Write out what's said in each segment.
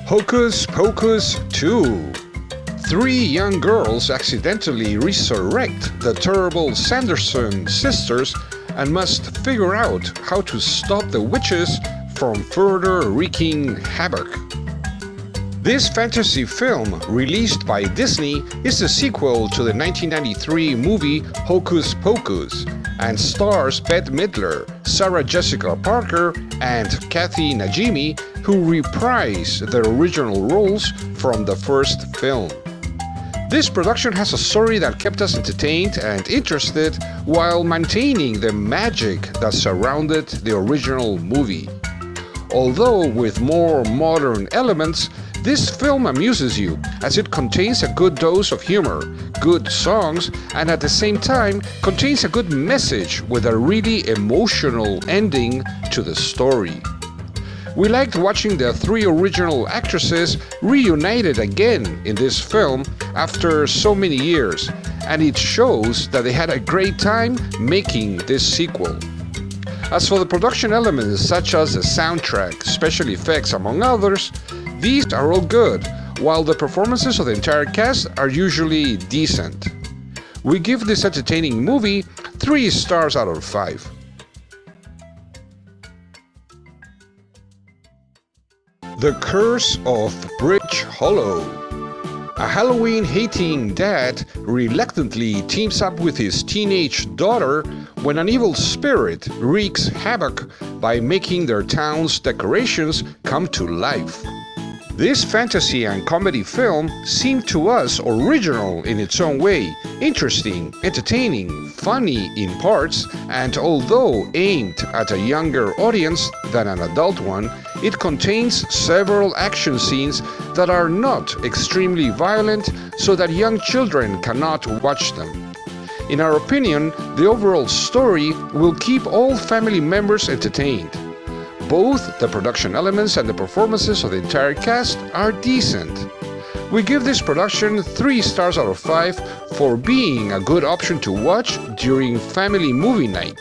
Hocus Pocus 2. Three young girls accidentally resurrect the terrible Sanderson sisters and must figure out how to stop the witches from further wreaking havoc. This fantasy film, released by Disney, is the sequel to the 1993 movie Hocus Pocus and stars Bette Midler, Sarah Jessica Parker, and Kathy Najimy, who reprise their original roles from the first film. This production has a story that kept us entertained and interested while maintaining the magic that surrounded the original movie. Although with more modern elements, this film amuses you as it contains a good dose of humor, good songs, and at the same time contains a good message with a really emotional ending to the story. We liked watching the three original actresses reunited again in this film after so many years, and it shows that they had a great time making this sequel. As for the production elements such as the soundtrack, special effects, among others, these are all good, while the performances of the entire cast are usually decent. We give this entertaining movie 3 stars out of 5. The Curse of Bridge Hollow. A Halloween-hating dad reluctantly teams up with his teenage daughter when an evil spirit wreaks havoc by making their town's decorations come to life. This fantasy and comedy film seemed to us original in its own way, interesting, entertaining, funny in parts, and although aimed at a younger audience than an adult one, it contains several action scenes that are not extremely violent so that young children cannot watch them. In our opinion, the overall story will keep all family members entertained. Both the production elements and the performances of the entire cast are decent. We give this production 3 stars out of 5 for being a good option to watch during family movie night.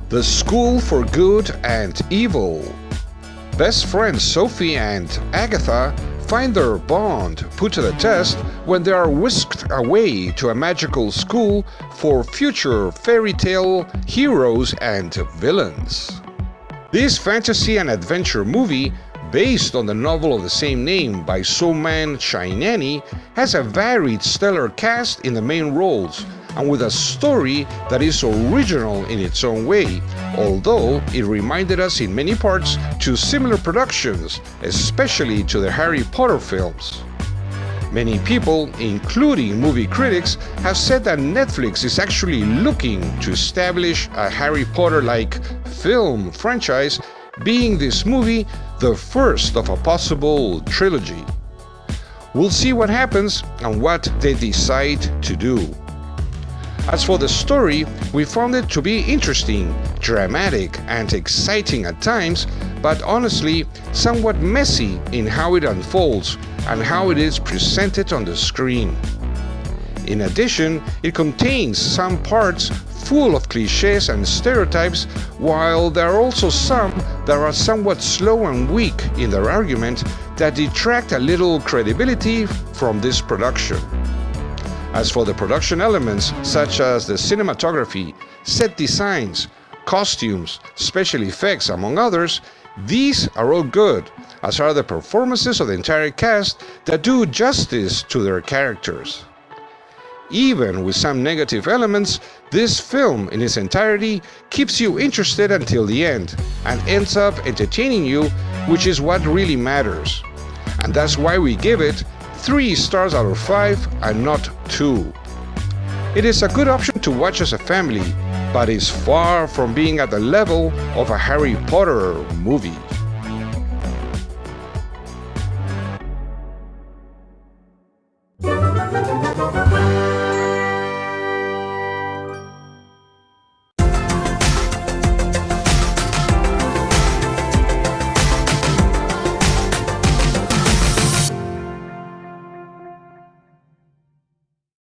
The School for Good and Evil. Best friends Sophie and Agatha find their bond put to the test when they are whisked away to a magical school for future fairy tale heroes and villains. This fantasy and adventure movie, based on the novel of the same name by Soumen Chainani, has a varied stellar cast in the main roles and with a story that is original in its own way, although it reminded us in many parts to similar productions, especially to the Harry Potter films. Many people, including movie critics, have said that Netflix is actually looking to establish a Harry Potter-like film franchise, being this movie the first of a possible trilogy. We'll see what happens and what they decide to do. As for the story, we found it to be interesting, dramatic, and exciting at times, but honestly, somewhat messy in how it unfolds and how it is presented on the screen. In addition, it contains some parts full of cliches and stereotypes, while there are also some that are somewhat slow and weak in their argument that detract a little credibility from this production. As for the production elements, such as the cinematography, set designs, costumes, special effects, among others, these are all good, as are the performances of the entire cast that do justice to their characters. Even with some negative elements, this film in its entirety keeps you interested until the end and ends up entertaining you, which is what really matters. And that's why we give it 3 stars out of 5 and not 2. It is a good option to watch as a family, but is far from being at the level of a Harry Potter movie.